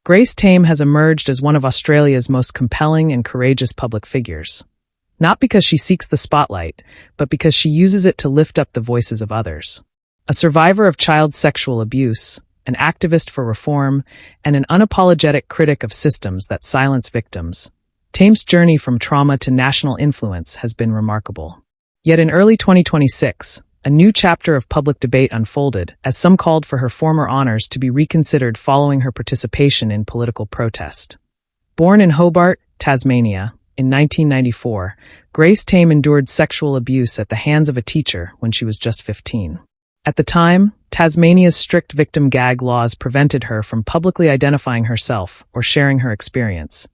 Grace Tame has emerged as one of Australia's most compelling and courageous public figures. Not because she seeks the spotlight, but because she uses it to lift up the voices of others. A survivor of child sexual abuse, an activist for reform, and an unapologetic critic of systems that silence victims, Tame's journey from trauma to national influence has been remarkable. Yet in early 2026, a new chapter of public debate unfolded as some called for her former honors to be reconsidered following her participation in political protest. Born in Hobart, Tasmania, in 1994, Grace Tame endured sexual abuse at the hands of a teacher when she was just 15. At the time, Tasmania's strict victim gag laws prevented her from publicly identifying herself or sharing her experience,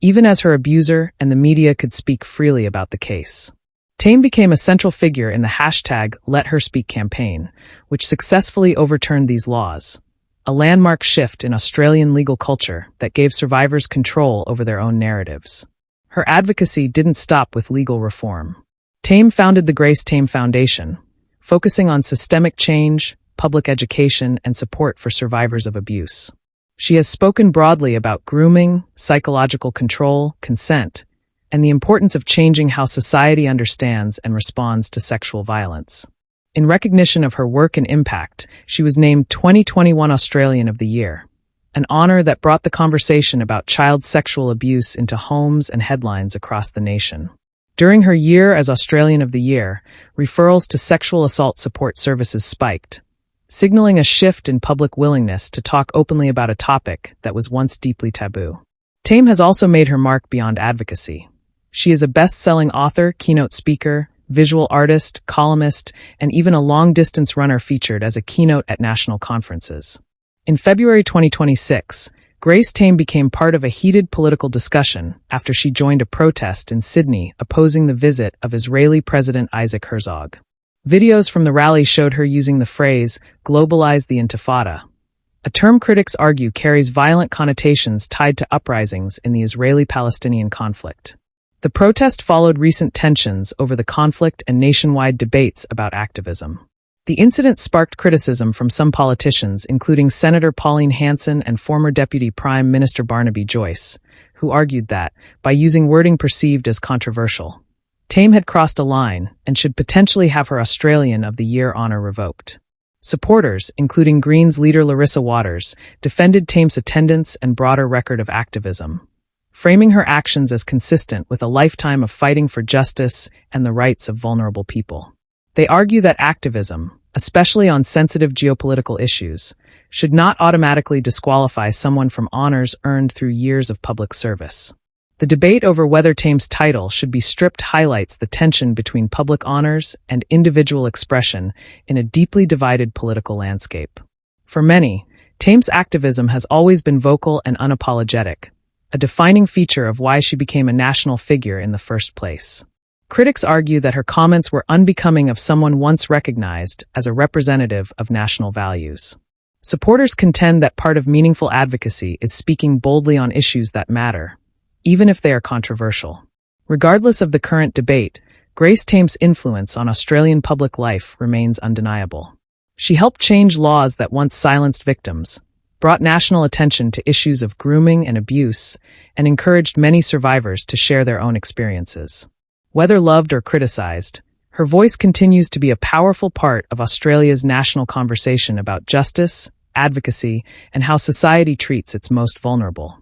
even as her abuser and the media could speak freely about the case. Tame became a central figure in the #LetHerSpeak campaign, which successfully overturned these laws, a landmark shift in Australian legal culture that gave survivors control over their own narratives. Her advocacy didn't stop with legal reform. Tame founded the Grace Tame Foundation, focusing on systemic change, public education, and support for survivors of abuse. She has spoken broadly about grooming, psychological control, consent, and the importance of changing how society understands and responds to sexual violence. In recognition of her work and impact, she was named 2021 Australian of the Year, an honor that brought the conversation about child sexual abuse into homes and headlines across the nation. During her year as Australian of the Year, referrals to sexual assault support services spiked, signaling a shift in public willingness to talk openly about a topic that was once deeply taboo. Tame has also made her mark beyond advocacy. She is a best-selling author, keynote speaker, visual artist, columnist, and even a long-distance runner featured as a keynote at national conferences. In February 2026, Grace Tame became part of a heated political discussion after she joined a protest in Sydney opposing the visit of Israeli President Isaac Herzog. Videos from the rally showed her using the phrase, "globalize the intifada," a term critics argue carries violent connotations tied to uprisings in the Israeli-Palestinian conflict. The protest followed recent tensions over the conflict and nationwide debates about activism. The incident sparked criticism from some politicians, including Senator Pauline Hanson and former Deputy Prime Minister Barnaby Joyce, who argued that, by using wording perceived as controversial, Tame had crossed a line and should potentially have her Australian of the Year honor revoked. Supporters, including Greens leader Larissa Waters, defended Tame's attendance and broader record of activism, framing her actions as consistent with a lifetime of fighting for justice and the rights of vulnerable people. They argue that activism, especially on sensitive geopolitical issues, should not automatically disqualify someone from honors earned through years of public service. The debate over whether Tame's title should be stripped highlights the tension between public honors and individual expression in a deeply divided political landscape. For many, Tame's activism has always been vocal and unapologetic, a defining feature of why she became a national figure in the first place. Critics argue that her comments were unbecoming of someone once recognized as a representative of national values. Supporters contend that part of meaningful advocacy is speaking boldly on issues that matter, even if they are controversial. Regardless of the current debate, Grace Tame's influence on Australian public life remains undeniable. She helped change laws that once silenced victims, brought national attention to issues of grooming and abuse, and encouraged many survivors to share their own experiences. Whether loved or criticized, her voice continues to be a powerful part of Australia's national conversation about justice, advocacy, and how society treats its most vulnerable.